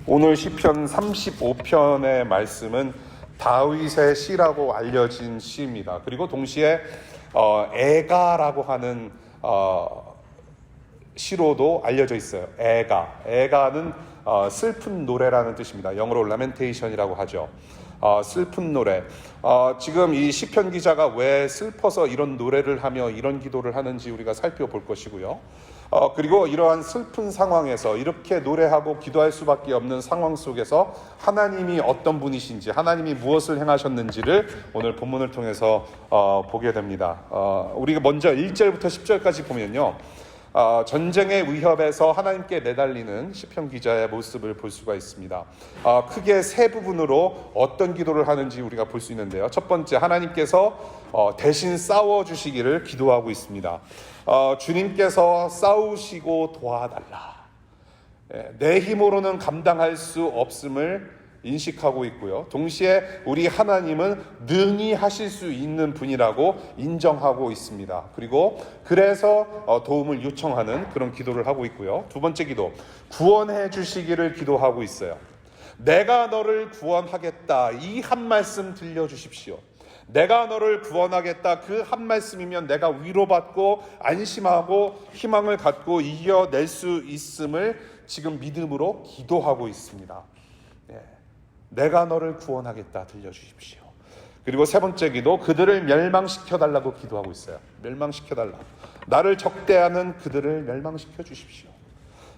오늘 시편 35편의 말씀은 다윗의 시라고 알려진 시입니다. 그리고 동시에 애가라고 하는 시로도 알려져 있어요. 애가는 슬픈 노래라는 뜻입니다. 영어로 lamentation이라고 하죠. 슬픈 노래. 지금 이 시편 기자가 왜 슬퍼서 이런 노래를 하며 이런 기도를 하는지 우리가 살펴볼 것이고요. 그리고 이러한 슬픈 상황에서 이렇게 노래하고 기도할 수밖에 없는 상황 속에서 하나님이 어떤 분이신지, 하나님이 무엇을 행하셨는지를 오늘 본문을 통해서 보게 됩니다. 우리가 먼저 1절부터 10절까지 보면요, 전쟁의 위협에서 하나님께 매달리는 시편 기자의 모습을 볼 수가 있습니다. 크게 세 부분으로 어떤 기도를 하는지 우리가 볼 수 있는데요. 첫 번째, 하나님께서 대신 싸워주시기를 기도하고 있습니다. 주님께서 싸우시고 도와달라. 내 힘으로는 감당할 수 없음을 인식하고 있고요. 동시에 우리 하나님은 능히 하실 수 있는 분이라고 인정하고 있습니다. 그리고 그래서 도움을 요청하는 그런 기도를 하고 있고요. 두 번째 기도, 구원해 주시기를 기도하고 있어요. 내가 너를 구원하겠다, 이 한 말씀 들려주십시오. 내가 너를 구원하겠다, 그 한 말씀이면 내가 위로받고 안심하고 희망을 갖고 이겨낼 수 있음을 지금 믿음으로 기도하고 있습니다. 내가 너를 구원하겠다, 들려주십시오. 그리고 세 번째 기도, 그들을 멸망시켜달라고 기도하고 있어요. 멸망시켜달라. 나를 적대하는 그들을 멸망시켜 주십시오.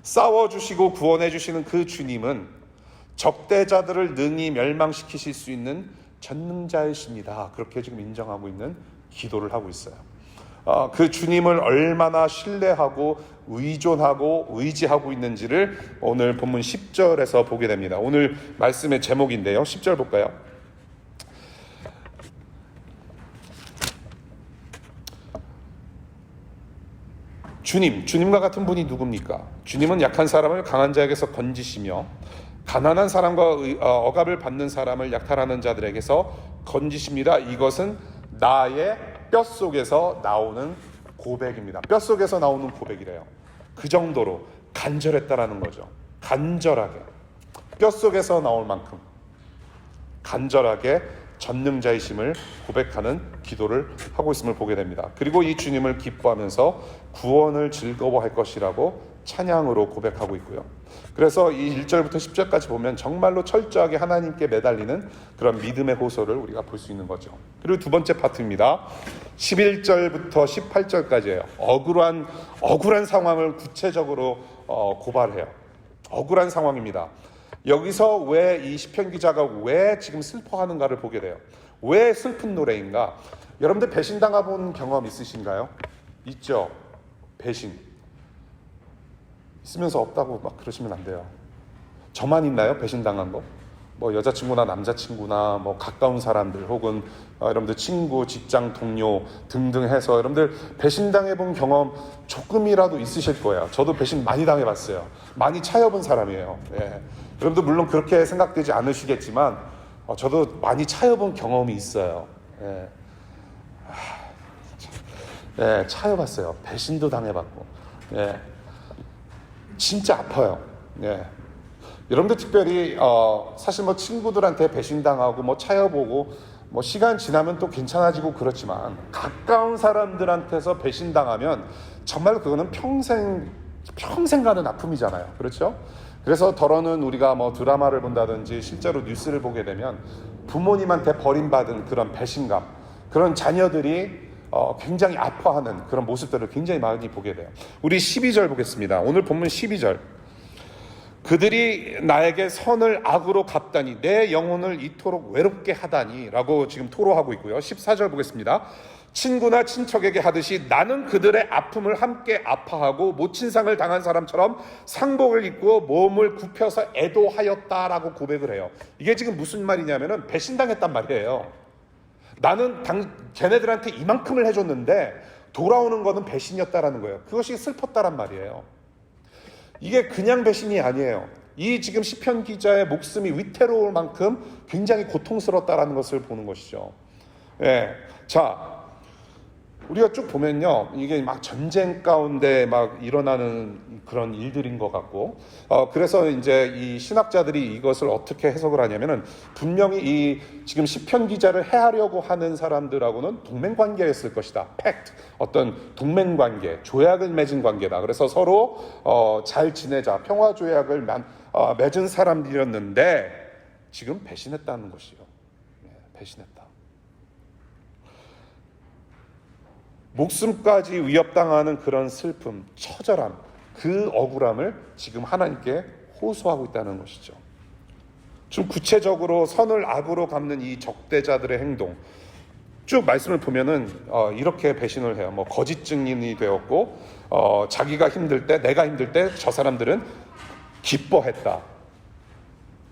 싸워주시고 구원해 주시는 그 주님은 적대자들을 능히 멸망시키실 수 있는 전능자이십니다. 그렇게 지금 인정하고 있는 기도를 하고 있어요. 그 주님을 얼마나 신뢰하고 의존하고 의지하고 있는지를 오늘 본문 10절에서 보게 됩니다. 오늘 말씀의 제목인데요. 10절 볼까요? 주님과 같은 분이 누굽니까? 주님은 약한 사람을 강한 자에게서 건지시며 가난한 사람과 억압을 받는 사람을 약탈하는 자들에게서 건지십니다. 이것은 나의 뼛속에서 나오는 고백입니다. 뼛속에서 나오는 고백이래요. 그 정도로 간절했다라는 거죠. 간절하게 뼛속에서 나올 만큼 간절하게 전능자이심을 고백하는 기도를 하고 있음을 보게 됩니다. 그리고 이 주님을 기뻐하면서 구원을 즐거워할 것이라고 찬양으로 고백하고 있고요. 그래서 이 1절부터 10절까지 보면 정말로 철저하게 하나님께 매달리는 그런 믿음의 호소를 우리가 볼 수 있는 거죠. 그리고 두 번째 파트입니다. 11절부터 18절까지예요. 억울한 상황을 구체적으로 고발해요. 억울한 상황입니다. 여기서 왜 이 시편 기자가 왜 지금 슬퍼하는가를 보게 돼요. 왜 슬픈 노래인가? 여러분들 배신당해본 경험 있으신가요? 있죠? 배신. 있으면서 없다고 막 그러시면 안 돼요. 저만 있나요? 배신당한 거? 뭐 여자친구나 남자친구나 뭐 가까운 사람들 혹은 여러분들 친구, 직장 동료 등등 해서 여러분들 배신당해본 경험 조금이라도 있으실 거예요. 저도 배신 많이 당해봤어요. 많이 차여본 사람이에요. 여러분들 물론 그렇게 생각되지 않으시겠지만 저도 많이 차여본 경험이 있어요. 차여봤어요. 배신도 당해봤고. 진짜 아파요. 여러분들 특별히 사실 뭐 친구들한테 배신당하고 뭐 차여보고 뭐 시간 지나면 또 괜찮아지고 그렇지만 가까운 사람들한테서 배신당하면 정말 그거는 평생 가는 아픔이잖아요. 그렇죠? 그래서 더러는 우리가 뭐 드라마를 본다든지 실제로 뉴스를 보게 되면 부모님한테 버림받은 그런 배신감, 그런 자녀들이 굉장히 아파하는 그런 모습들을 굉장히 많이 보게 돼요. 우리 12절 보겠습니다. 오늘 본문 12절. 그들이 나에게 선을 악으로 갚다니 내 영혼을 이토록 외롭게 하다니 라고 지금 토로하고 있고요. 14절 보겠습니다. 친구나 친척에게 하듯이 나는 그들의 아픔을 함께 아파하고 모친상을 당한 사람처럼 상복을 입고 몸을 굽혀서 애도하였다라고 고백을 해요. 이게 지금 무슨 말이냐면은 배신당했단 말이에요. 나는 걔네들한테 이만큼을 해줬는데 돌아오는 거는 배신이었다라는 거예요. 그것이 슬펐다란 말이에요. 이게 그냥 배신이 아니에요. 이 지금 시편 기자의 목숨이 위태로울 만큼 굉장히 고통스럽다라는 것을 보는 것이죠. 자, 우리가 쭉 보면요, 이게 막 전쟁 가운데 막 일어나는 그런 일들인 것 같고, 그래서 이제 이 신학자들이 이것을 어떻게 해석을 하냐면은 분명히 이 지금 시편 기자를 해하려고 하는 사람들하고는 동맹 관계였을 것이다. 팩트, 어떤 동맹 관계, 조약을 맺은 관계다. 그래서 서로 잘 지내자, 평화 조약을 맺은 사람들이었는데 지금 배신했다는 것이요. 배신했다. 목숨까지 위협당하는 그런 슬픔, 처절함, 그 억울함을 지금 하나님께 호소하고 있다는 것이죠. 좀 구체적으로 선을 악으로 갚는 이 적대자들의 행동, 쭉 말씀을 보면은 이렇게 배신을 해요. 뭐 거짓 증인이 되었고, 자기가 힘들 때, 내가 힘들 때 저 사람들은 기뻐했다.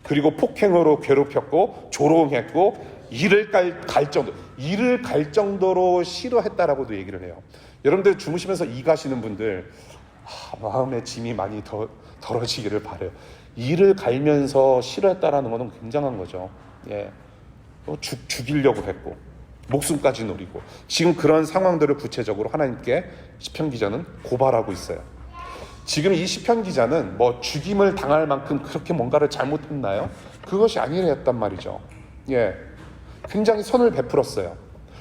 그리고 폭행으로 괴롭혔고 조롱했고 이를 갈 정도로 싫어했다라고도 얘기를 해요. 여러분들 주무시면서 이 가시는 분들 마음의 짐이 많이 덜어지기를 바래요. 이를 갈면서 싫어했다라는 것은 굉장한 거죠. 예, 죽이려고 했고 목숨까지 노리고 지금 그런 상황들을 구체적으로 하나님께 시편 기자는 고발하고 있어요. 지금 이 시편 기자는 뭐 죽임을 당할 만큼 그렇게 뭔가를 잘못했나요? 그것이 아니랬단 말이죠. 예, 굉장히 선을 베풀었어요.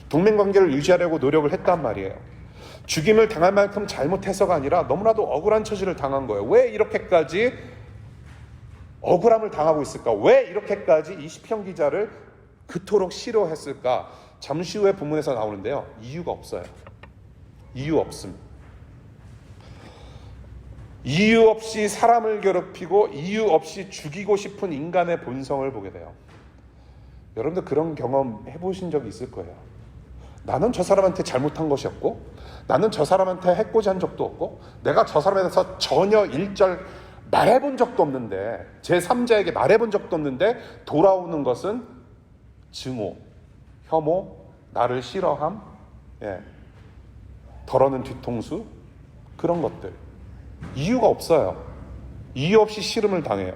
동맹관계를 유지하려고 노력을 했단 말이에요. 죽임을 당할 만큼 잘못해서가 아니라 너무나도 억울한 처지를 당한 거예요. 왜 이렇게까지 억울함을 당하고 있을까? 왜 이렇게까지 이 시편 기자를 그토록 싫어했을까? 잠시 후에 본문에서 나오는데요. 이유가 없어요. 이유 없습니다. 이유 없이 사람을 괴롭히고 이유 없이 죽이고 싶은 인간의 본성을 보게 돼요. 여러분들 그런 경험 해보신 적이 있을 거예요. 나는 저 사람한테 잘못한 것이 없고 나는 저 사람한테 해코지 한 적도 없고 내가 저 사람에 대해서 전혀 일절 말해본 적도 없는데 제3자에게 말해본 적도 없는데 돌아오는 것은 증오, 혐오, 나를 싫어함, 덜어는 뒤통수, 그런 것들. 이유가 없어요. 이유 없이 싫음을 당해요.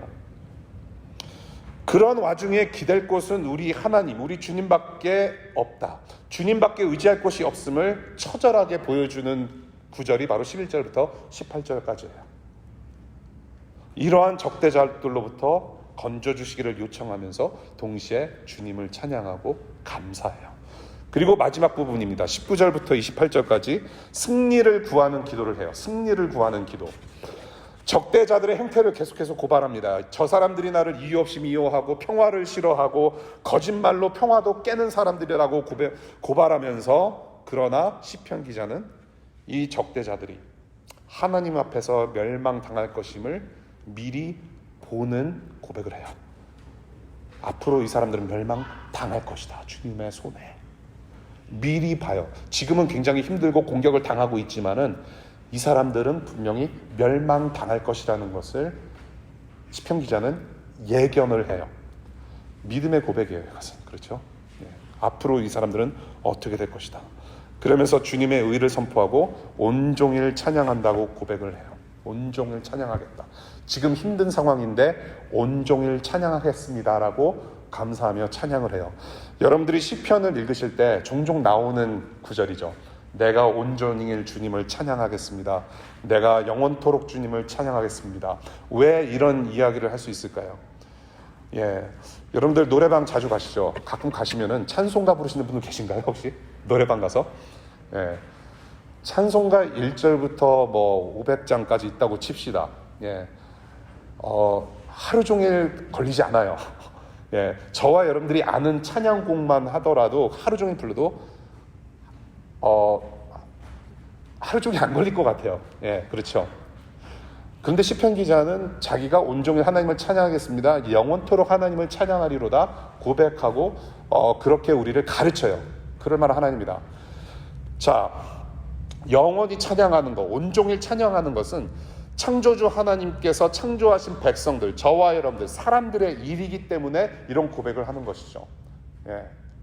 그런 와중에 기댈 곳은 우리 하나님, 우리 주님밖에 없다. 주님밖에 의지할 곳이 없음을 처절하게 보여주는 구절이 바로 11절부터 18절까지예요. 이러한 적대자들로부터 건져주시기를 요청하면서 동시에 주님을 찬양하고 감사해요. 그리고 마지막 부분입니다. 19절부터 28절까지 승리를 구하는 기도를 해요. 승리를 구하는 기도. 적대자들의 행태를 계속해서 고발합니다. 저 사람들이 나를 이유 없이 미워하고 평화를 싫어하고 거짓말로 평화도 깨는 사람들이라고 고발하면서 그러나 시편 기자는 이 적대자들이 하나님 앞에서 멸망당할 것임을 미리 보는 고백을 해요. 앞으로 이 사람들은 멸망당할 것이다. 주님의 손에. 미리 봐요. 지금은 굉장히 힘들고 공격을 당하고 있지만은 이 사람들은 분명히 멸망당할 것이라는 것을 시편 기자는 예견을 해요. 믿음의 고백이에요. 이것은. 그렇죠? 앞으로 이 사람들은 어떻게 될 것이다. 그러면서 주님의 의를 선포하고 온종일 찬양한다고 고백을 해요. 온종일 찬양하겠다. 지금 힘든 상황인데 온종일 찬양하겠습니다라고 감사하며 찬양을 해요. 여러분들이 시편을 읽으실 때 종종 나오는 구절이죠. 내가 온종일 주님을 찬양하겠습니다. 내가 영원토록 주님을 찬양하겠습니다. 왜 이런 이야기를 할 수 있을까요? 여러분들 노래방 자주 가시죠? 가끔 가시면은 찬송가 부르시는 분들 계신가요? 혹시? 노래방 가서? 찬송가 1절부터 뭐 500장까지 있다고 칩시다. 하루 종일 걸리지 않아요. 저와 여러분들이 아는 찬양곡만 하더라도 하루 종일 불러도 하루 종일 안 걸릴 것 같아요. 그렇죠. 그런데 시편 기자는 자기가 온종일 하나님을 찬양하겠습니다. 영원토록 하나님을 찬양하리로다 고백하고 그렇게 우리를 가르쳐요. 그럴 만한 하나님이다. 자, 영원히 찬양하는 것, 온종일 찬양하는 것은 창조주 하나님께서 창조하신 백성들, 저와 여러분들, 사람들의 일이기 때문에 이런 고백을 하는 것이죠.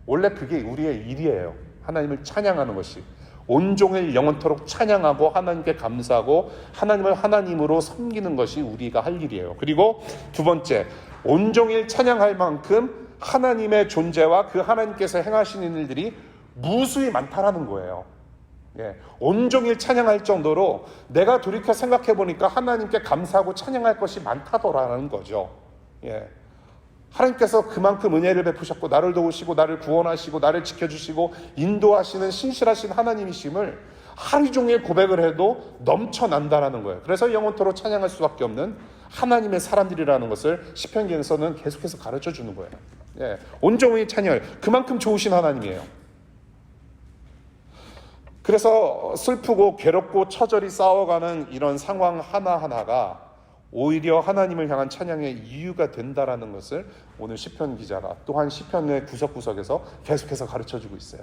원래 그게 우리의 일이에요. 하나님을 찬양하는 것이. 온종일 영원토록 찬양하고 하나님께 감사하고 하나님을 하나님으로 섬기는 것이 우리가 할 일이에요. 그리고 두 번째, 온종일 찬양할 만큼 하나님의 존재와 그 하나님께서 행하시는 일들이 무수히 많다라는 거예요. 예, 온종일 찬양할 정도로 내가 돌이켜 생각해 보니까 하나님께 감사하고 찬양할 것이 많다더라는 거죠. 예. 하나님께서 그만큼 은혜를 베푸셨고 나를 도우시고 나를 구원하시고 나를 지켜주시고 인도하시는 신실하신 하나님이심을 하루 종일 고백을 해도 넘쳐난다라는 거예요. 그래서 영원토록 찬양할 수밖에 없는 하나님의 사람들이라는 것을 시편기에서는 계속해서 가르쳐 주는 거예요. 예, 온종일 찬양을, 그만큼 좋으신 하나님이에요. 그래서 슬프고 괴롭고 처절히 싸워가는 이런 상황 하나하나가 오히려 하나님을 향한 찬양의 이유가 된다라는 것을 오늘 시편 기자가 또한 시편의 구석구석에서 계속해서 가르쳐주고 있어요.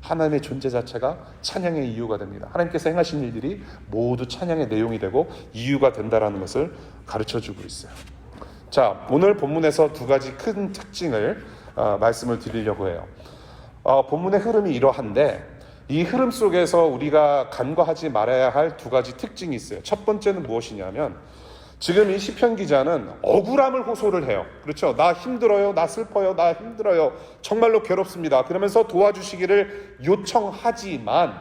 하나님의 존재 자체가 찬양의 이유가 됩니다. 하나님께서 행하신 일들이 모두 찬양의 내용이 되고 이유가 된다라는 것을 가르쳐주고 있어요. 자, 오늘 본문에서 두 가지 큰 특징을 말씀을 드리려고 해요. 본문의 흐름이 이러한데 이 흐름 속에서 우리가 간과하지 말아야 할 두 가지 특징이 있어요. 첫 번째는 무엇이냐면 지금 이 시편 기자는 억울함을 호소를 해요. 그렇죠? 나 힘들어요. 나 슬퍼요. 나 힘들어요. 정말로 괴롭습니다. 그러면서 도와주시기를 요청하지만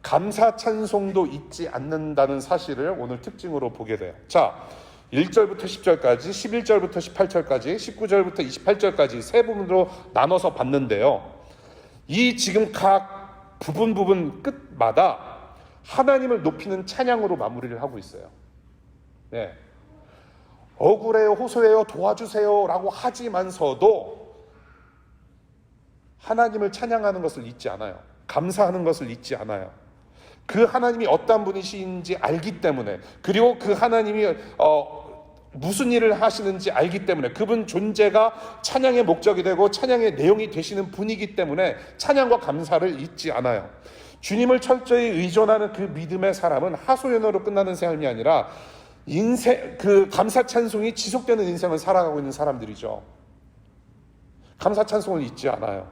감사 찬송도 잊지 않는다는 사실을 오늘 특징으로 보게 돼요. 자, 1절부터 10절까지, 11절부터 18절까지, 19절부터 28절까지 세 부분으로 나눠서 봤는데요. 이 지금 각 부분 끝마다 하나님을 높이는 찬양으로 마무리를 하고 있어요. 네. 억울해요, 호소해요, 도와주세요 라고 하지만서도 하나님을 찬양하는 것을 잊지 않아요. 감사하는 것을 잊지 않아요. 그 하나님이 어떤 분이신지 알기 때문에, 그리고 그 하나님이 무슨 일을 하시는지 알기 때문에, 그분 존재가 찬양의 목적이 되고 찬양의 내용이 되시는 분이기 때문에 찬양과 감사를 잊지 않아요. 주님을 철저히 의존하는 그 믿음의 사람은 하소연으로 끝나는 삶이 아니라 그 감사 찬송이 지속되는 인생을 살아가고 있는 사람들이죠. 감사 찬송을 잊지 않아요.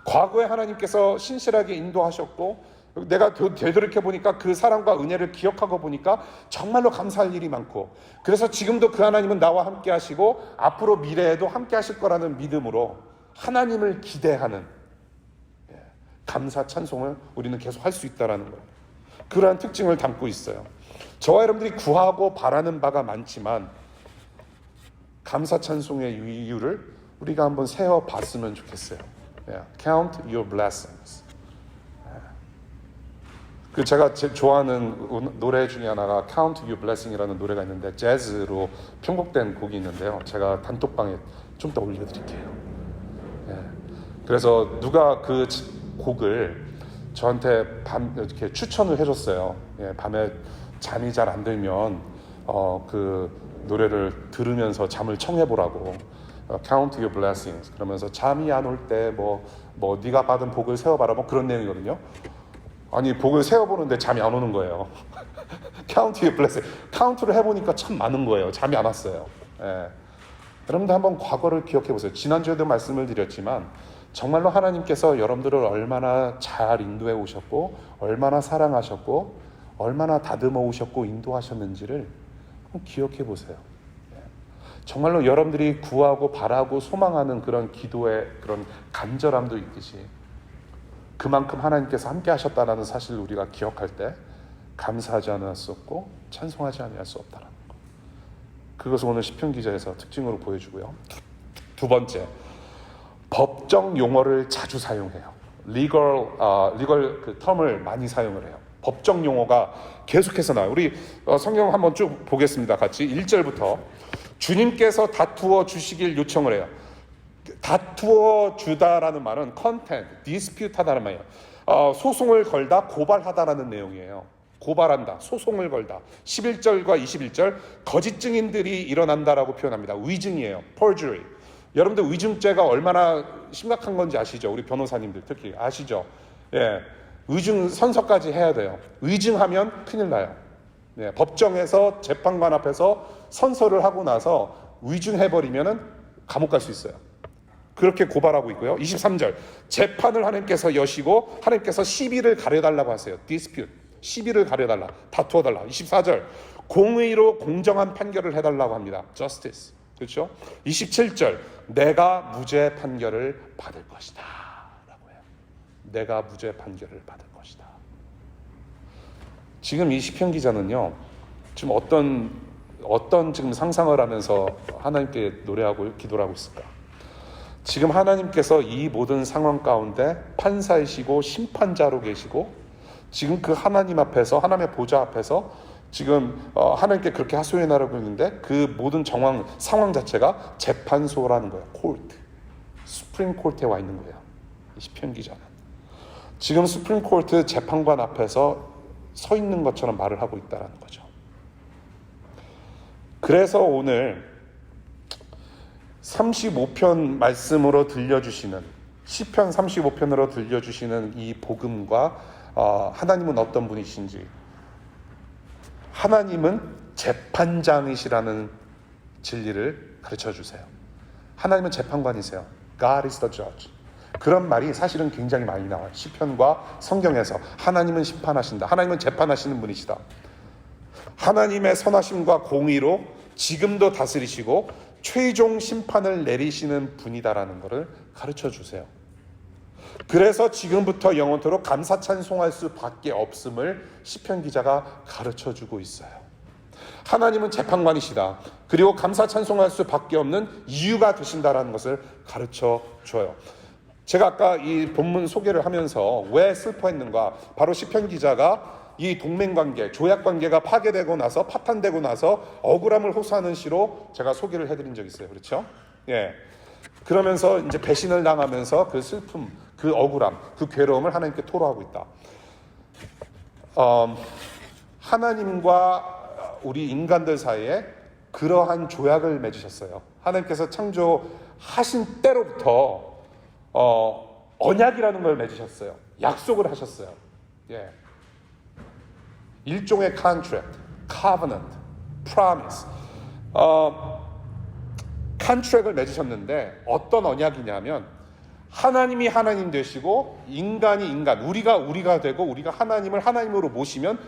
과거에 하나님께서 신실하게 인도하셨고 내가 되돌이켜 보니까 그 사랑과 은혜를 기억하고 보니까 정말로 감사할 일이 많고, 그래서 지금도 그 하나님은 나와 함께 하시고 앞으로 미래에도 함께 하실 거라는 믿음으로 하나님을 기대하는 감사 찬송을 우리는 계속 할 수 있다는 거예요. 그러한 특징을 담고 있어요. 저와 여러분들이 구하고 바라는 바가 많지만 감사 찬송의 이유를 우리가 한번 세어봤으면 좋겠어요. Count your blessings. 그 제가 좋아하는 노래 중에 하나가 Count Your Blessing이라는 노래가 있는데 재즈로 편곡된 곡이 있는데요. 제가 단톡방에 좀 더 올려드릴게요. 그래서 누가 그 곡을 저한테 이렇게 추천을 해줬어요. 밤에 잠이 잘 안 들면 그 노래를 들으면서 잠을 청해보라고. Count Your Blessings. 그러면서 잠이 안 올 때 뭐 네가 받은 복을 세어봐라 뭐 그런 내용이거든요. 아니 복을 세어보는데 잠이 안 오는 거예요. Count your blessing. 카운트를 해보니까 참 많은 거예요. 잠이 안 왔어요. 여러분들 한번 과거를 기억해 보세요. 지난주에도 말씀을 드렸지만 정말로 하나님께서 여러분들을 얼마나 잘 인도해 오셨고 얼마나 사랑하셨고 얼마나 다듬어 오셨고 인도하셨는지를 한번 기억해 보세요. 정말로 여러분들이 구하고 바라고 소망하는 그런 기도의 그런 간절함도 있듯이 그만큼 하나님께서 함께 하셨다는 사실을 우리가 기억할 때 감사하지 않을 수 없고 찬송하지 않을 수 없다는 것. 그것을 오늘 시편 기자에서 특징으로 보여주고요. 두 번째, 법정 용어를 자주 사용해요. 리걸 그 텀을 많이 사용을 해요. 법정 용어가 계속해서 나와요. 우리 성경 한번 쭉 보겠습니다. 같이 1절부터 주님께서 다투어 주시길 요청을 해요. 다투어 주다라는 말은 content, dispute 하다는 말이에요. 소송을 걸다, 고발하다라는 내용이에요. 고발한다, 소송을 걸다. 11절과 21절 거짓 증인들이 일어난다라고 표현합니다. 위증이에요. perjury. 여러분들 위증죄가 얼마나 심각한 건지 아시죠? 우리 변호사님들 특히 아시죠? 예, 위증 선서까지 해야 돼요. 위증하면 큰일 나요. 예, 법정에서 재판관 앞에서 선서를 하고 나서 위증해버리면은 감옥 갈 수 있어요. 그렇게 고발하고 있고요. 23절 재판을 하나님께서 여시고 하나님께서 시비를 가려달라고 하세요. dispute, 시비를 가려달라, 다투어달라. 24절 공의로 공정한 판결을 해달라고 합니다. justice. 그렇죠? 27절 내가 무죄 판결을 받을 것이다 라고 해요. 내가 무죄 판결을 받을 것이다. 지금 이 시편 기자는요, 지금 어떤 지금 상상을 하면서 하나님께 노래하고 기도를 하고 있을까? 지금 하나님께서 이 모든 상황 가운데 판사이시고 심판자로 계시고, 지금 그 하나님 앞에서, 하나님의 보좌 앞에서 지금 하나님께 그렇게 하소연하라고 했는데, 그 모든 상황 자체가 재판소라는 거예요. 코르트, 수프림 코르트에 와 있는 거예요. 이 시편 기자는 지금 수프림 코르트 재판관 앞에서 서 있는 것처럼 말을 하고 있다는 거죠. 그래서 오늘 35편 말씀으로 들려주시는, 시편 35편으로 들려주시는 이 복음과 하나님은 어떤 분이신지, 하나님은 재판장이시라는 진리를 가르쳐 주세요. 하나님은 재판관이세요. God is the judge. 그런 말이 사실은 굉장히 많이 나와요. 시편과 성경에서 하나님은 심판하신다. 하나님은 재판하시는 분이시다. 하나님의 선하심과 공의로 지금도 다스리시고 최종 심판을 내리시는 분이다라는 것을 가르쳐 주세요. 그래서 지금부터 영원토록 감사 찬송할 수밖에 없음을 시편 기자가 가르쳐 주고 있어요. 하나님은 재판관이시다. 그리고 감사 찬송할 수밖에 없는 이유가 되신다라는 것을 가르쳐 줘요. 제가 아까 이 본문 소개를 하면서 왜 슬퍼했는가, 바로 시편 기자가 이 동맹관계, 조약관계가 파괴되고 나서, 파탄되고 나서 억울함을 호소하는 시로 제가 소개를 해드린 적이 있어요. 그렇죠? 예. 그러면서 이제 배신을 당하면서 그 슬픔, 그 억울함, 그 괴로움을 하나님께 토로하고 있다. 하나님과 우리 인간들 사이에 그러한 조약을 맺으셨어요. 하나님께서 창조하신 때로부터 언약이라는 걸 맺으셨어요. 약속을 하셨어요. 예. 일종의 contract, covenant, promise. 컨트랙을 맺으셨는데 어떤 언약이냐면, 하나님이 하나님 되시고 인간이 인간, 우리가 되고 우리가 하나님을 하나님으로 모시면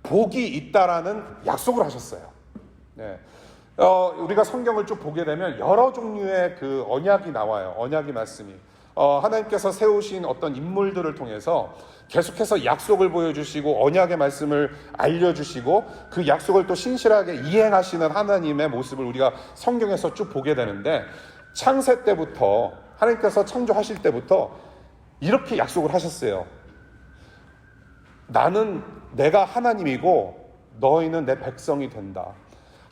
복이 있다라는 약속을 하셨어요. 네. 우리가 성경을 쭉 보게 되면 여러 종류의 그 언약이 나와요. 언약의 말씀이. 하나님께서 세우신 어떤 인물들을 통해서 계속해서 약속을 보여주시고 언약의 말씀을 알려주시고 그 약속을 또 신실하게 이행하시는 하나님의 모습을 우리가 성경에서 쭉 보게 되는데, 창세 때부터, 하나님께서 창조하실 때부터 이렇게 약속을 하셨어요. 내가 하나님이고 너희는 내 백성이 된다.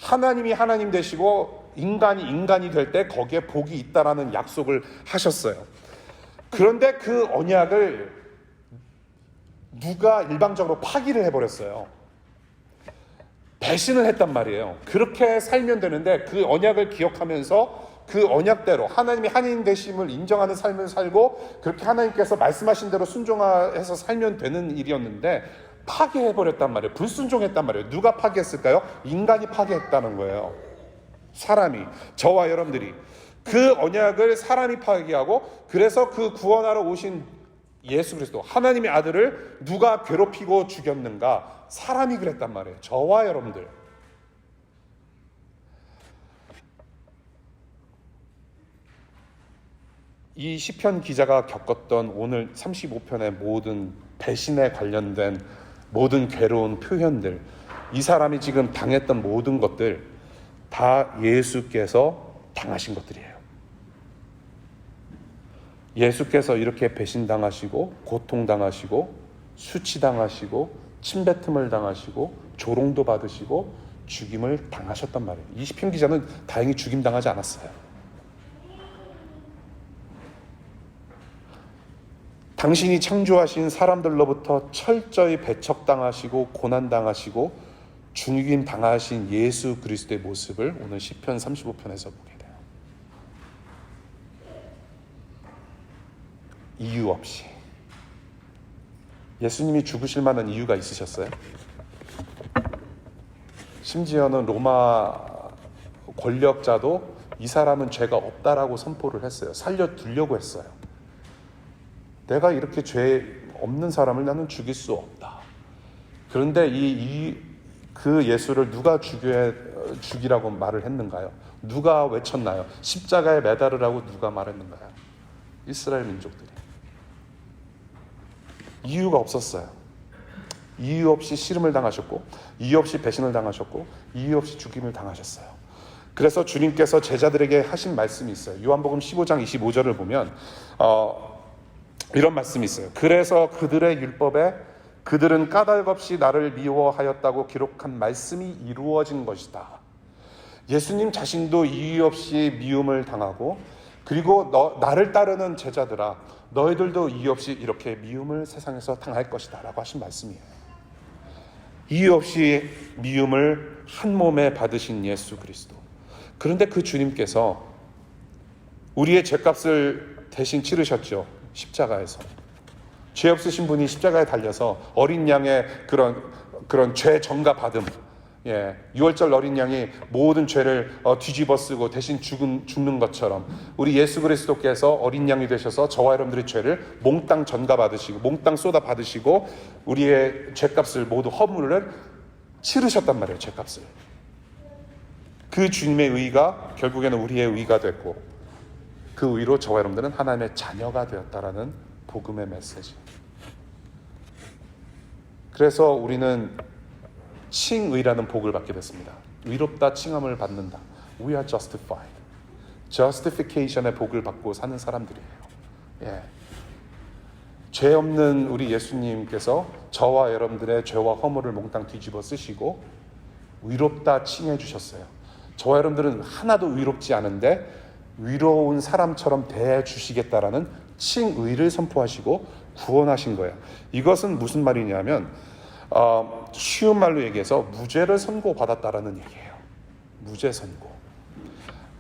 하나님이 하나님 되시고 인간이 될 때 거기에 복이 있다라는 약속을 하셨어요. 그런데 그 언약을 누가 일방적으로 파기를 해버렸어요. 배신을 했단 말이에요. 그렇게 살면 되는데 그 언약을 기억하면서 그 언약대로 하나님이 하나님 되심을 인정하는 삶을 살고 그렇게 하나님께서 말씀하신 대로 순종해서 살면 되는 일이었는데 파괴해버렸단 말이에요. 불순종했단 말이에요. 누가 파괴했을까요? 인간이 파괴했다는 거예요. 사람이, 저와 여러분들이 그 언약을 사람이 파괴하고, 그래서 그 구원하러 오신 예수 그리스도, 하나님의 아들을 누가 괴롭히고 죽였는가? 사람이 그랬단 말이에요. 저와 여러분들. 이 시편 기자가 겪었던 오늘 35편의 모든 배신에 관련된 모든 괴로운 표현들, 이 사람이 지금 당했던 모든 것들 다 예수께서 당하신 것들이에요. 예수께서 이렇게 배신당하시고 고통당하시고 수치당하시고 침뱉음을 당하시고 조롱도 받으시고 죽임을 당하셨단 말이에요. 이 시편 기자는 다행히 죽임당하지 않았어요. 당신이 창조하신 사람들로부터 철저히 배척당하시고 고난당하시고 죽임 당하신 예수 그리스도의 모습을 오늘 시편 35편에서 보게 돼요. 이유 없이. 예수님이 죽으실 만한 이유가 있으셨어요? 심지어는 로마 권력자도 이 사람은 죄가 없다라고 선포를 했어요. 살려두려고 했어요. 내가 이렇게 죄 없는 사람을 나는 죽일 수 없다. 그런데 그 예수를 누가 죽이라고 말을 했는가요? 누가 외쳤나요? 십자가에 매달으라고 누가 말했는가요? 이스라엘 민족들이. 이유가 없었어요. 이유 없이 씨름을 당하셨고, 이유 없이 배신을 당하셨고, 이유 없이 죽임을 당하셨어요. 그래서 주님께서 제자들에게 하신 말씀이 있어요. 요한복음 15장 25절을 보면 이런 말씀이 있어요. 그래서 그들의 율법에 그들은 까닭없이 나를 미워하였다고 기록한 말씀이 이루어진 것이다. 예수님 자신도 이유 없이 미움을 당하고, 그리고 나를 따르는 제자들아, 너희들도 이유 없이 이렇게 미움을 세상에서 당할 것이다 라고 하신 말씀이에요. 이유 없이 미움을 한 몸에 받으신 예수 그리스도. 그런데 그 주님께서 우리의 죄값을 대신 치르셨죠. 십자가에서. 죄 없으신 분이 십자가에 달려서 어린 양의 그런 죄 전가 받음, 유월절 어린 양이 모든 죄를 뒤집어 쓰고 대신 죽는 것처럼 우리 예수 그리스도께서 어린 양이 되셔서 저와 여러분들의 죄를 몽땅 전가 받으시고 몽땅 쏟아 받으시고 우리의 죄값을 모두 허물을 치르셨단 말이에요. 죄값을. 그 주님의 의가 결국에는 우리의 의가 됐고, 그 의로 저와 여러분들은 하나님의 자녀가 되었다라는 복음의 메시지. 그래서 우리는 칭의라는 복을 받게 됐습니다. 의롭다 칭함을 받는다. We are justified. Justification의 복을 받고 사는 사람들이에요. 죄 없는 우리 예수님께서 저와 여러분들의 죄와 허물을 몽땅 뒤집어 쓰시고 의롭다 칭해 주셨어요. 저와 여러분들은 하나도 의롭지 않은데 위로운 사람처럼 대해 주시겠다라는 칭의를 선포하시고 구원하신 거예요. 이것은 무슨 말이냐면 쉬운 말로 얘기해서 무죄를 선고받았다라는 얘기예요. 무죄 선고.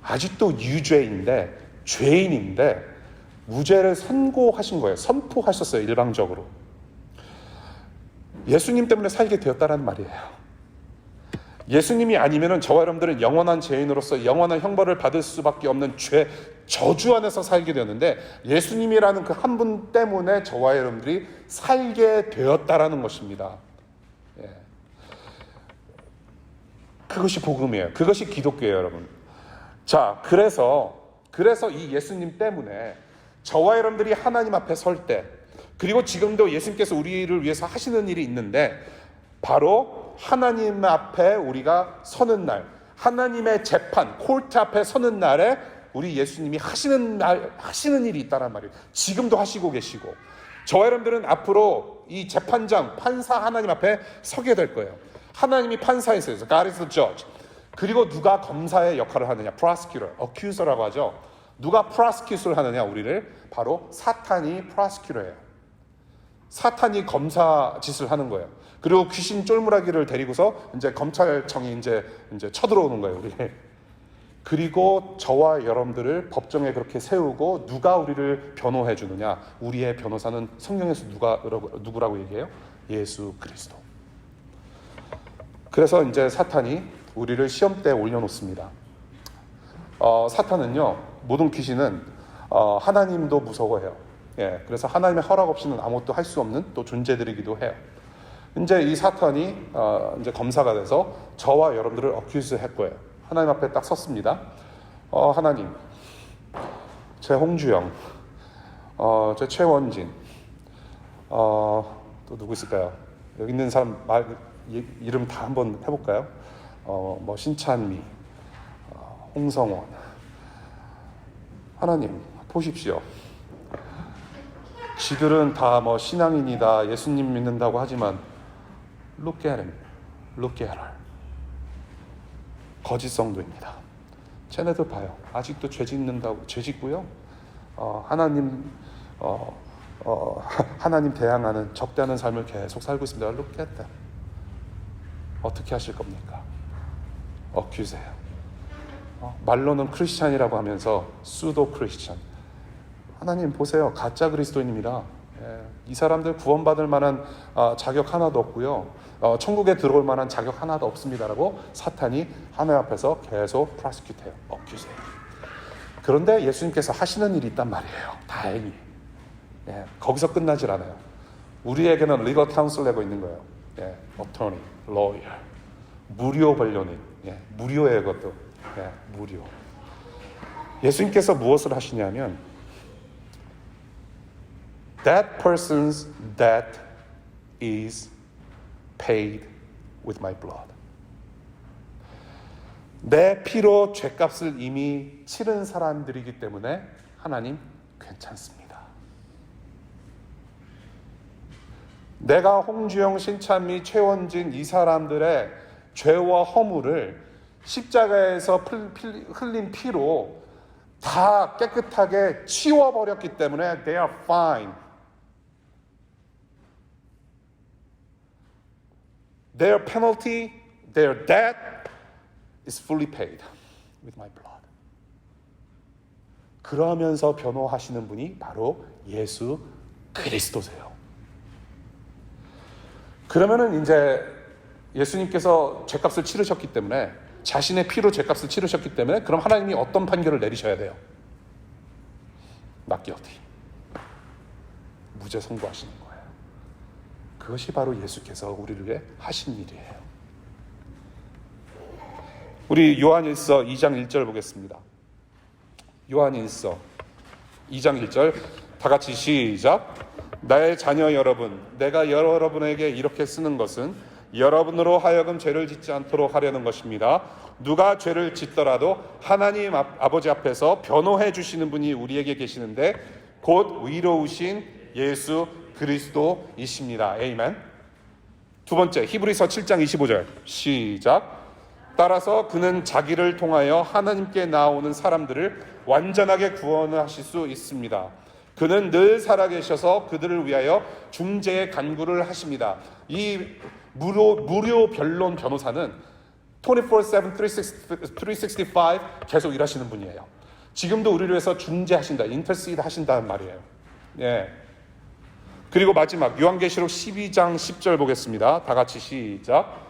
아직도 유죄인데, 죄인인데 무죄를 선고하신 거예요. 선포하셨어요. 일방적으로. 예수님 때문에 살게 되었다라는 말이에요. 예수님이 아니면은 저와 여러분들은 영원한 죄인으로서 영원한 형벌을 받을 수밖에 없는 저주 안에서 살게 되었는데, 예수님이라는 그 한 분 때문에 저와 여러분들이 살게 되었다라는 것입니다. 그것이 복음이에요. 그것이 기독교예요, 여러분. 자, 그래서 이 예수님 때문에 저와 여러분들이 하나님 앞에 설 때, 그리고 지금도 예수님께서 우리를 위해서 하시는 일이 있는데, 바로 하나님 앞에 우리가 서는 날, 하나님의 재판, 콜트 앞에 서는 날에 우리 예수님이 하시는 일이 있다는 말이에요. 지금도 하시고 계시고, 저와 여러분들은 앞으로 이 재판장, 판사 하나님 앞에 서게 될 거예요. 하나님이 판사이세요. God is the judge. 그리고 누가 검사의 역할을 하느냐? prosecutor, accuser라고 하죠. 누가 prosecute를 하느냐? 우리를 바로 사탄이 prosecutor예요. 사탄이 검사 짓을 하는 거예요. 그리고 귀신 쫄무라기를 데리고서 이제 검찰청이 이제 쳐들어오는 거예요, 우리. 그리고 저와 여러분들을 법정에 그렇게 세우고 누가 우리를 변호해 주느냐? 우리의 변호사는 성경에서 누구라고 얘기해요? 예수 그리스도. 그래서 이제 사탄이 우리를 시험대에 올려놓습니다. 사탄은요, 모든 귀신은 하나님도 무서워해요. 그래서 하나님의 허락 없이는 아무것도 할 수 없는 또 존재들이기도 해요. 이제 이 사탄이 이제 검사가 돼서 저와 여러분들을 어큐즈 할 거예요. 하나님 앞에 딱 섰습니다. 하나님, 제 홍주영, 제 최원진, 또 누구 있을까요? 여기 있는 사람 이름 다 한번 해볼까요? 뭐 신찬미, 홍성원. 하나님 보십시오. 지들은 다 뭐 신앙인이다, 예수님 믿는다고 하지만 look at him, look at her. 거짓 성도입니다. 쟤네들 봐요. 아직도 죄 짓고요. 하나님 대항하는 적대하는 삶을 계속 살고 있습니다. Look at them. 어떻게 하실 겁니까? 어큐세요. 말로는 크리스찬이라고 하면서 수도 크리스찬. 하나님 보세요. 가짜 그리스도인입니다. 이 사람들 구원받을 만한 자격 하나도 없고요. 천국에 들어올 만한 자격 하나도 없습니다라고 사탄이 하나님 앞에서 계속 프로시큐트해요. 어큐세요. 그런데 예수님께서 하시는 일이 있단 말이에요. 다행히. 거기서 끝나질 않아요. 우리에게는 리거 카운슬러가 있는 거예요. 어토니, 로이어, 무료 변론인. 무료예요, 그것도. 무료. 예수님께서 무엇을 하시냐면 that person's debt is paid with my blood. 내 피로 죄값을 이미 치른 사람들이기 때문에 하나님 괜찮습니다. 내가 홍주영, 신찬미, 최원진 이 사람들의 죄와 허물을 십자가에서 흘린 피로 다 깨끗하게 치워버렸기 때문에 they are fine. Their penalty, their debt is fully paid with my blood. 그러면서 변호하시는 분이 바로 예수 그리스도세요. 그러면은 이제 예수님께서 죄값을 치르셨기 때문에 자신의 피로 죄값을 치르셨기 때문에 그럼 하나님이 어떤 판결을 내리셔야 돼요? Not guilty. 무죄 선고하시는 거예요. 그것이 바로 예수께서 우리를 하신 일이에요. 우리 요한일서 2장 1절 보겠습니다. 요한일서 2장 1절 다 같이 시작. 나의 자녀 여러분, 내가 여러분에게 이렇게 쓰는 것은 여러분으로 하여금 죄를 짓지 않도록 하려는 것입니다. 누가 죄를 짓더라도 하나님 아버지 앞에서 변호해 주시는 분이 우리에게 계시는데 곧 의로우신 예수 그리스도이십니다. 에이멘. 두 번째 히브리서 7장 25절 시작. 따라서 그는 자기를 통하여 하나님께 나오는 사람들을 완전하게 구원하실 수 있습니다. 그는 늘 살아계셔서 그들을 위하여 중재의 간구를 하십니다. 이 무료 변론 변호사는 24/7, 365 계속 일하시는 분이에요. 지금도 우리를 위해서 중재하신다, 인터시드 하신다는 말이에요. 예. 그리고 마지막 요한계시록 12장 10절 보겠습니다. 다 같이 시작.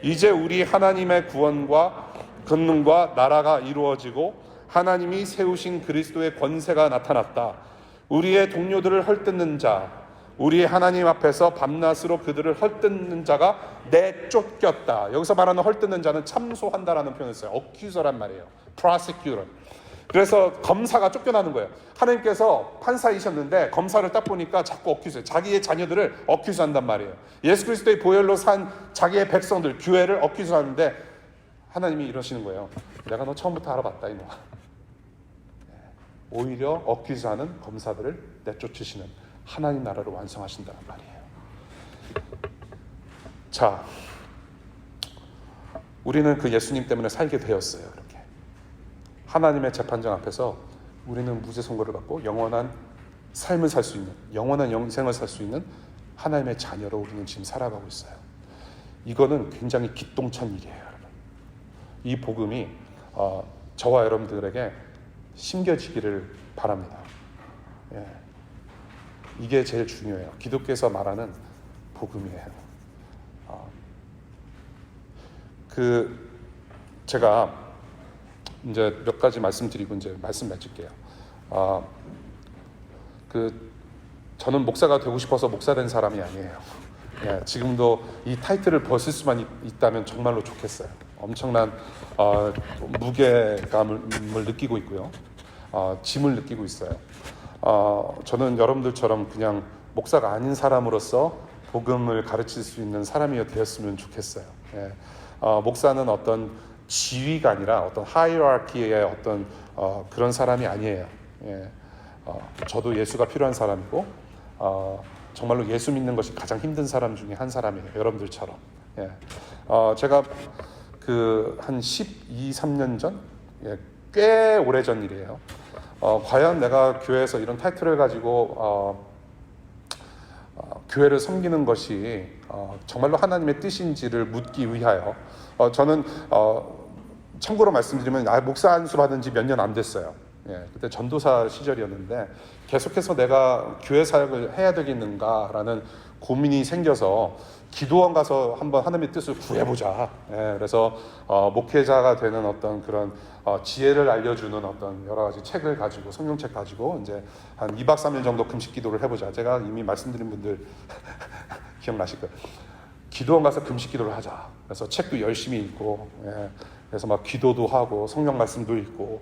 이제 우리 하나님의 구원과 권능과 나라가 이루어지고 하나님이 세우신 그리스도의 권세가 나타났다. 우리의 동료들을 헐뜯는 자, 우리의 하나님 앞에서 밤낮으로 그들을 헐뜯는 자가 내쫓겼다. 여기서 말하는 헐뜯는 자는 참소한다라는 표현을 써요. accuser란 말이에요. prosecutor. 그래서 검사가 쫓겨나는 거예요. 하나님께서 판사이셨는데 검사를 딱 보니까 자꾸 어큐즈해요. 자기의 자녀들을 어큐즈한단 말이에요. 예수 그리스도의 보혈로 산 자기의 백성들, 교회를 어큐즈하는데 하나님이 이러시는 거예요. 내가 너 처음부터 알아봤다 이놈아. 오히려 어큐즈하는 검사들을 내쫓으시는 하나님 나라를 완성하신다는 말이에요. 자, 우리는 그 예수님 때문에 살게 되었어요. 이렇게 하나님의 재판장 앞에서 우리는 무죄 선고를 받고 영원한 삶을 살 수 있는, 영원한 영생을 살 수 있는 하나님의 자녀로 우리는 지금 살아가고 있어요. 이거는 굉장히 기똥찬 일이에요, 여러분. 이 복음이 저와 여러분들에게 심겨지기를 바랍니다. 예. 이게 제일 중요해요. 기독교에서 말하는 복음이에요. 제가 이제 몇 가지 말씀드리고 이제 말씀 맺을게요. 저는 목사가 되고 싶어서 목사 된 사람이 아니에요. 예, 지금도 이 타이틀을 벗을 수만 있다면 정말로 좋겠어요. 엄청난 무게감을 느끼고 있고요. 짐을 느끼고 있어요. 저는 여러분들처럼 그냥 목사가 아닌 사람으로서 복음을 가르칠 수 있는 사람이 되었으면 좋겠어요. 예. 목사는 어떤 지위가 아니라 어떤 하이어라키의 어떤 그런 사람이 아니에요. 예. 저도 예수가 필요한 사람이고 정말로 예수 믿는 것이 가장 힘든 사람 중에 한 사람이에요. 여러분들처럼. 예. 제가 한 12, 13년 전? 예, 꽤 오래전 일이에요. 과연 내가 교회에서 이런 타이틀을 가지고 교회를 섬기는 것이 정말로 하나님의 뜻인지를 묻기 위하여 저는 참고로 말씀드리면 목사 안수 받은 지 몇 년 안 됐어요. 예, 그때 전도사 시절이었는데 계속해서 내가 교회 사역을 해야 되겠는가라는 고민이 생겨서 기도원 가서 한번 하나님의 뜻을 구해보자. 예, 그래서 목회자가 되는 어떤 그런 지혜를 알려주는 어떤 여러 가지 책을 가지고 성경책 가지고 이제 한 2박 3일 정도 금식 기도를 해보자. 제가 이미 말씀드린 분들 기억나실 거예요. 기도원 가서 금식 기도를 하자. 그래서 책도 열심히 읽고, 예, 그래서 막 기도도 하고 성경 말씀도 읽고.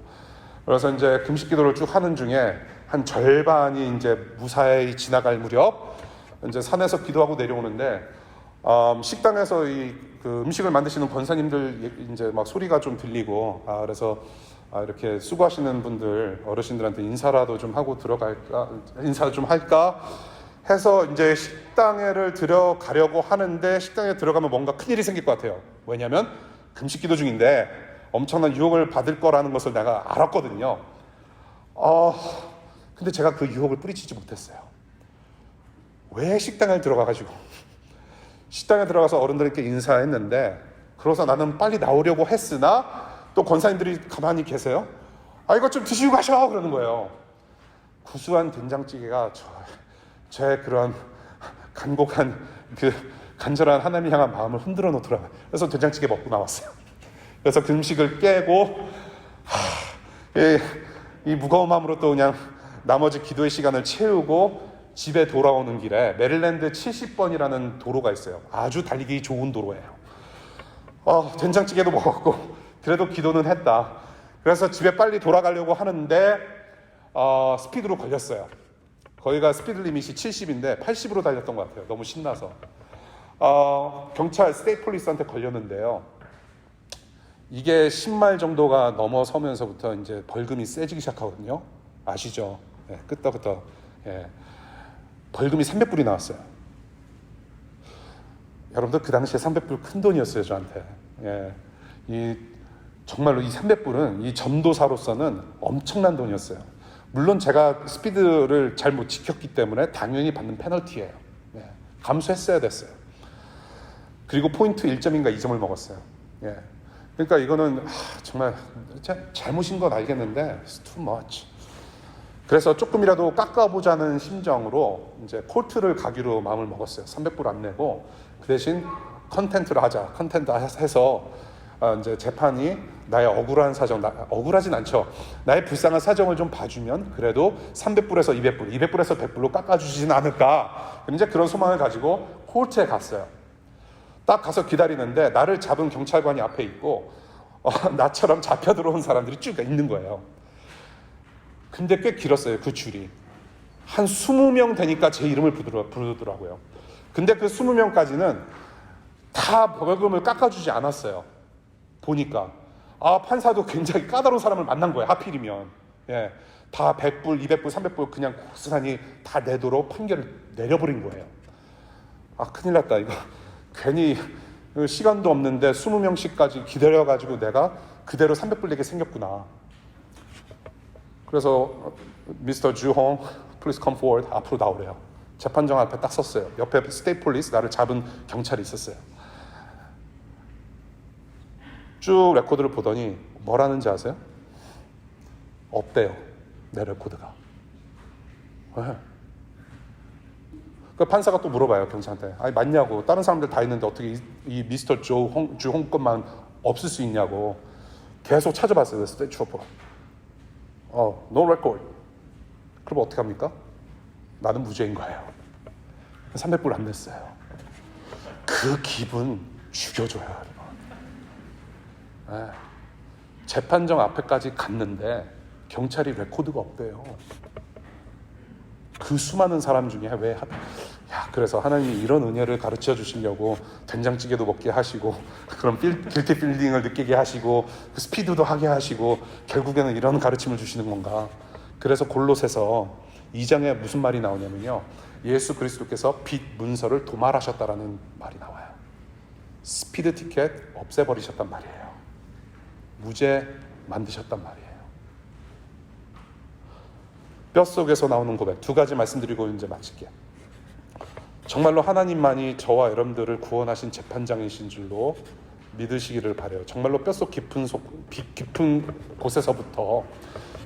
그래서 이제 금식 기도를 쭉 하는 중에 한 절반이 이제 무사히 지나갈 무렵 이제 산에서 기도하고 내려오는데 식당에서 그 음식을 만드시는 권사님들 이제 막 소리가 좀 들리고, 그래서 이렇게 수고하시는 분들 어르신들한테 인사라도 좀 하고 들어갈까, 인사 좀 할까 해서 이제 식당에를 들어가려고 하는데, 식당에 들어가면 뭔가 큰일이 생길 것 같아요. 왜냐하면 금식 기도 중인데 엄청난 유혹을 받을 거라는 것을 내가 알았거든요. 근데 제가 그 유혹을 뿌리치지 못했어요. 왜 식당에 들어가가지고 식당에 들어가서 어른들께 인사했는데, 그래서 나는 빨리 나오려고 했으나 또 권사님들이 가만히 계세요. 이거 좀 드시고 가셔 그러는 거예요. 구수한 된장찌개가 제 그런 간곡한 그 간절한 하나님 향한 마음을 흔들어 놓더라고요. 그래서 된장찌개 먹고 나왔어요. 그래서 금식을 깨고 이 무거운 마음으로 또 그냥 나머지 기도의 시간을 채우고 집에 돌아오는 길에 메릴랜드 70번이라는 도로가 있어요. 아주 달리기 좋은 도로예요. 된장찌개도 먹었고 그래도 기도는 했다. 그래서 집에 빨리 돌아가려고 하는데 스피드로 걸렸어요. 거기가 스피드 리밋이 70인데 80으로 달렸던 것 같아요. 너무 신나서. 경찰 스테이트 폴리스한테 걸렸는데요. 이게 10마일 정도가 넘어서면서부터 이제 벌금이 세지기 시작하거든요. 아시죠? 예, 끄떡끄떡. 예. 벌금이 300불이 나왔어요. 여러분들 그 당시에 300불 큰 돈이었어요, 저한테. 예. 정말로 이 300불은 이 전도사로서는 엄청난 돈이었어요. 물론 제가 스피드를 잘 못 지켰기 때문에 당연히 받는 페널티예요. 예. 감수했어야 됐어요. 그리고 포인트 1점인가 2점을 먹었어요. 예. 그러니까 이거는 정말 잘못인 건 알겠는데 it's too much. 그래서 조금이라도 깎아보자는 심정으로 이제 코트를 가기로 마음을 먹었어요. 300불 안 내고 그 대신 컨텐트를 하자. 컨텐트 해서 이제 재판이 나의 억울한 사정, 억울하진 않죠. 나의 불쌍한 사정을 좀 봐주면 그래도 300불에서 200불, 200불에서 100불로 깎아주지는 않을까. 이제 그런 소망을 가지고 코트에 갔어요. 딱 가서 기다리는데 나를 잡은 경찰관이 앞에 있고 나처럼 잡혀 들어온 사람들이 쭉 있는 거예요. 근데 꽤 길었어요. 그 줄이. 한 20명 되니까 제 이름을 부르더라고요. 근데 그 20명까지는 다 벌금을 깎아주지 않았어요. 보니까 판사도 굉장히 까다로운 사람을 만난 거예요. 하필이면. 예, 다 100불, 200불, 300불 그냥 고스란히 다 내도록 판결을 내려버린 거예요. 큰일 났다 이거. 괜히 시간도 없는데 20명씩까지 기다려가지고 내가 그대로 300불 내게 생겼구나. 그래서 미스터 주홍, please come forward. 앞으로 나오래요. 재판장 앞에 딱 섰어요. 옆에 스테이트 폴리스 나를 잡은 경찰이 있었어요. 쭉 레코드를 보더니 뭐라는지 아세요? 없대요. 내 레코드가. 네. 그 판사가 또 물어봐요. 경찰한테. 맞냐고. 다른 사람들 다 있는데 어떻게 이 미스터 주홍 것만 없을 수 있냐고. 계속 찾아봤어요. 스테이트 트로퍼. no record. 그럼 어떻게 합니까? 나는 무죄인 거예요. 300불 안 냈어요. 그 기분 죽여줘요, 여러분. 네. 재판정 앞에까지 갔는데 경찰이 레코드가 없대요. 그 수많은 사람 중에 그래서 하나님이 이런 은혜를 가르쳐 주시려고 된장찌개도 먹게 하시고 그런 길티 필링을 느끼게 하시고 그 스피드도 하게 하시고 결국에는 이런 가르침을 주시는 건가. 그래서 골로새서 2장에 무슨 말이 나오냐면요, 예수 그리스도께서 빚 문서를 도말하셨다라는 말이 나와요. 스피드 티켓 없애버리셨단 말이에요. 무죄 만드셨단 말이에요. 뼛속에서 나오는 고백 2가지 말씀드리고 이제 마칠게요. 정말로 하나님만이 저와 여러분들을 구원하신 재판장이신 줄로 믿으시기를 바라요. 정말로 뼛속 깊은 곳에서부터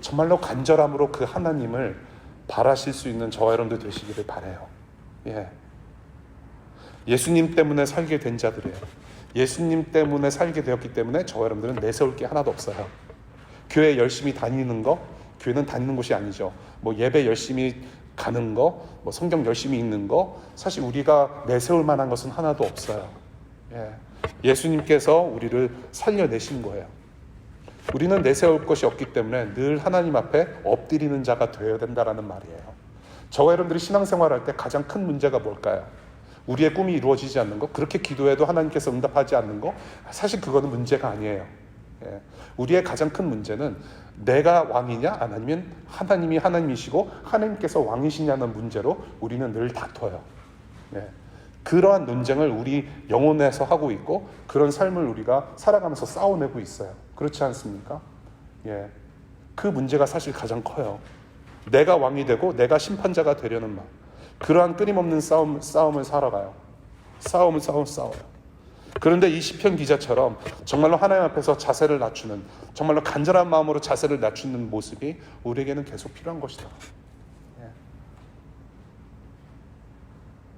정말로 간절함으로 그 하나님을 바라실 수 있는 저와 여러분들 되시기를 바라요. 예. 예수님 때문에 살게 된 자들이에요. 예수님 때문에 살게 되었기 때문에 저와 여러분들은 내세울 게 하나도 없어요. 교회 열심히 다니는 거, 교회는 다니는 곳이 아니죠. 예배 열심히 가는 거, 성경 열심히 읽는 거, 사실 우리가 내세울 만한 것은 하나도 없어요. 예. 예수님께서 우리를 살려내신 거예요. 우리는 내세울 것이 없기 때문에 늘 하나님 앞에 엎드리는 자가 되어야 된다라는 말이에요. 저와 여러분들이 신앙생활할 때 가장 큰 문제가 뭘까요? 우리의 꿈이 이루어지지 않는 거, 그렇게 기도해도 하나님께서 응답하지 않는 거, 사실 그거는 문제가 아니에요. 예. 우리의 가장 큰 문제는 내가 왕이냐 아니면 하나님이 하나님이시고 하나님께서 왕이시냐는 문제로 우리는 늘 다퉈요. 예. 그러한 논쟁을 우리 영혼에서 하고 있고 그런 삶을 우리가 살아가면서 싸워내고 있어요. 그렇지 않습니까? 예. 그 문제가 사실 가장 커요. 내가 왕이 되고 내가 심판자가 되려는 마음. 그러한 끊임없는 싸움을 살아가요. 싸워요. 그런데 이 시편 기자처럼 정말로 하나님 앞에서 자세를 낮추는, 정말로 간절한 마음으로 자세를 낮추는 모습이 우리에게는 계속 필요한 것이다. 예.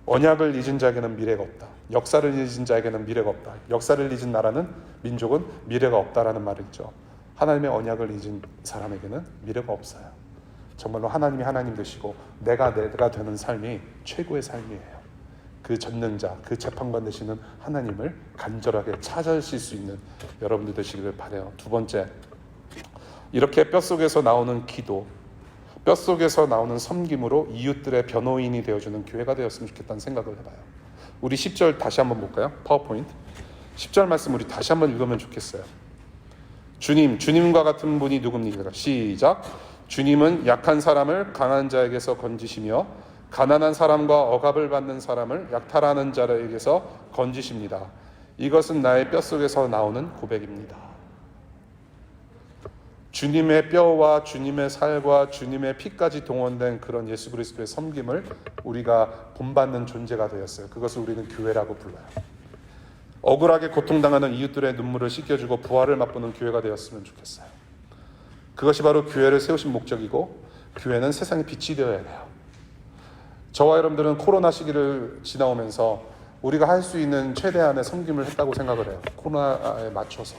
언약을 잊은 자에게는 미래가 없다. 역사를 잊은 자에게는 미래가 없다. 역사를 잊은 나라는, 민족은 미래가 없다라는 말이 있죠. 하나님의 언약을 잊은 사람에게는 미래가 없어요. 정말로 하나님이 하나님 되시고 내가 되는 삶이 최고의 삶이에요. 그 전능자, 그 재판관 되시는 하나님을 간절하게 찾으실 수 있는 여러분들 되시기를 바라요. 두 번째, 이렇게 뼛속에서 나오는 기도, 뼛속에서 나오는 섬김으로 이웃들의 변호인이 되어주는 교회가 되었으면 좋겠다는 생각을 해봐요. 우리 10절 다시 한번 볼까요? 파워포인트 10절 말씀 우리 다시 한번 읽으면 좋겠어요. 주님과 같은 분이 누굽니까? 시작. 주님은 약한 사람을 강한 자에게서 건지시며 가난한 사람과 억압을 받는 사람을 약탈하는 자에게서 건지십니다. 이것은 나의 뼛속에서 나오는 고백입니다. 주님의 뼈와 주님의 살과 주님의 피까지 동원된 그런 예수 그리스도의 섬김을 우리가 본받는 존재가 되었어요. 그것을 우리는 교회라고 불러요. 억울하게 고통당하는 이웃들의 눈물을 씻겨주고 부활을 맛보는 교회가 되었으면 좋겠어요. 그것이 바로 교회를 세우신 목적이고 교회는 세상의 빛이 되어야 돼요. 저와 여러분들은 코로나 시기를 지나오면서 우리가 할 수 있는 최대한의 섬김을 했다고 생각을 해요. 코로나에 맞춰서.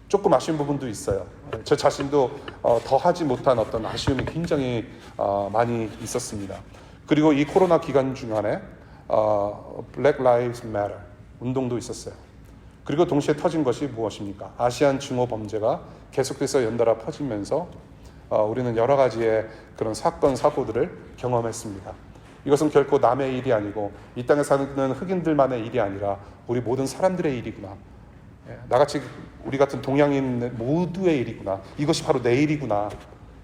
조금 아쉬운 부분도 있어요. 저 자신도 더 하지 못한 어떤 아쉬움이 굉장히 많이 있었습니다. 그리고 이 코로나 기간 중간에 Black Lives Matter 운동도 있었어요. 그리고 동시에 터진 것이 무엇입니까? 아시안 증오 범죄가 계속해서 연달아 퍼지면서 우리는 여러 가지의 그런 사건, 사고들을 경험했습니다. 이것은 결코 남의 일이 아니고 이 땅에 사는 흑인들만의 일이 아니라 우리 모든 사람들의 일이구나. 나같이 우리 같은 동양인 모두의 일이구나. 이것이 바로 내 일이구나.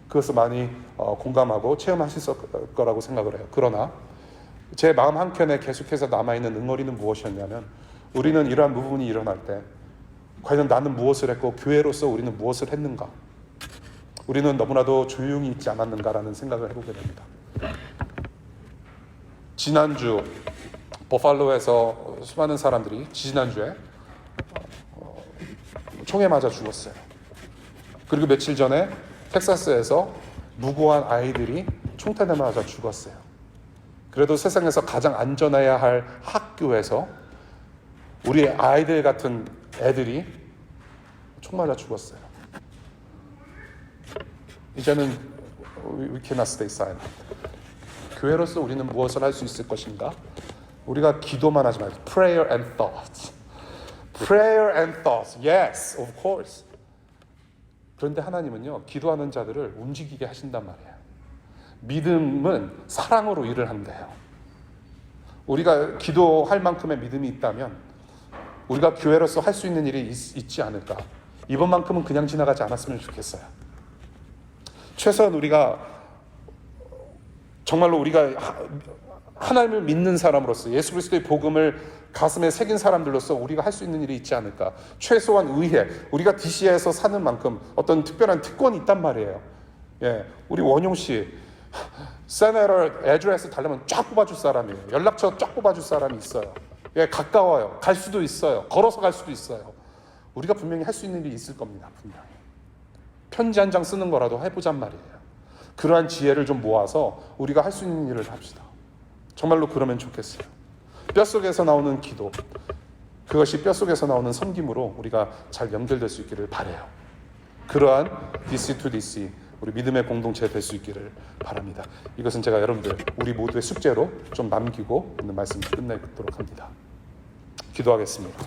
그것을 많이 공감하고 체험하실 거라고 생각을 해요. 그러나 제 마음 한켠에 계속해서 남아있는 응어리는 무엇이었냐면 우리는 이러한 부분이 일어날 때 과연 나는 무엇을 했고 교회로서 우리는 무엇을 했는가? 우리는 너무나도 조용히 있지 않았는가라는 생각을 해보게 됩니다. 지난주 버팔로에서 수많은 사람들이 지난주에 총에 맞아 죽었어요. 그리고 며칠 전에 텍사스에서 무고한 아이들이 총탄에 맞아 죽었어요. 그래도 세상에서 가장 안전해야 할 학교에서 우리 아이들 같은 애들이 총 맞아 죽었어요. 이제는 we cannot stay silent. 교회로서 우리는 무엇을 할 수 있을 것인가? 우리가 기도만 하지 말고 prayer and thoughts. Prayer and thoughts. Yes, of course. 그런데 하나님은요, 기도하는 자들을 움직이게 하신단 말이에요. 믿음은 사랑으로 일을 한대요. 우리가 기도할 만큼의 믿음이 있다면 우리가 교회로서 할 수 있는 일이 있지 않을까. 이번만큼은 그냥 지나가지 않았으면 좋겠어요. 최소한 우리가 정말로 우리가 하나님을 믿는 사람으로서 예수 그리스도의 복음을 가슴에 새긴 사람들로서 우리가 할 수 있는 일이 있지 않을까. 최소한 의회, 우리가 DC에서 사는 만큼 어떤 특별한 특권이 있단 말이에요. 예, 우리 원용 씨 세네터 애드레스 달라면 쫙 뽑아줄 사람이에요. 연락처 쫙 뽑아줄 사람이 있어요. 예, 가까워요. 갈 수도 있어요. 걸어서 갈 수도 있어요. 우리가 분명히 할 수 있는 일이 있을 겁니다. 분명히. 편지 한 장 쓰는 거라도 해보잔 말이에요. 그러한 지혜를 좀 모아서 우리가 할 수 있는 일을 합시다. 정말로 그러면 좋겠어요. 뼛속에서 나오는 기도, 그것이 뼛속에서 나오는 섬김으로 우리가 잘 연결될 수 있기를 바라요. 그러한 DC to DC 우리 믿음의 공동체 될 수 있기를 바랍니다. 이것은 제가 여러분들 우리 모두의 숙제로 좀 남기고 있는 말씀 끝내도록 합니다. 기도하겠습니다.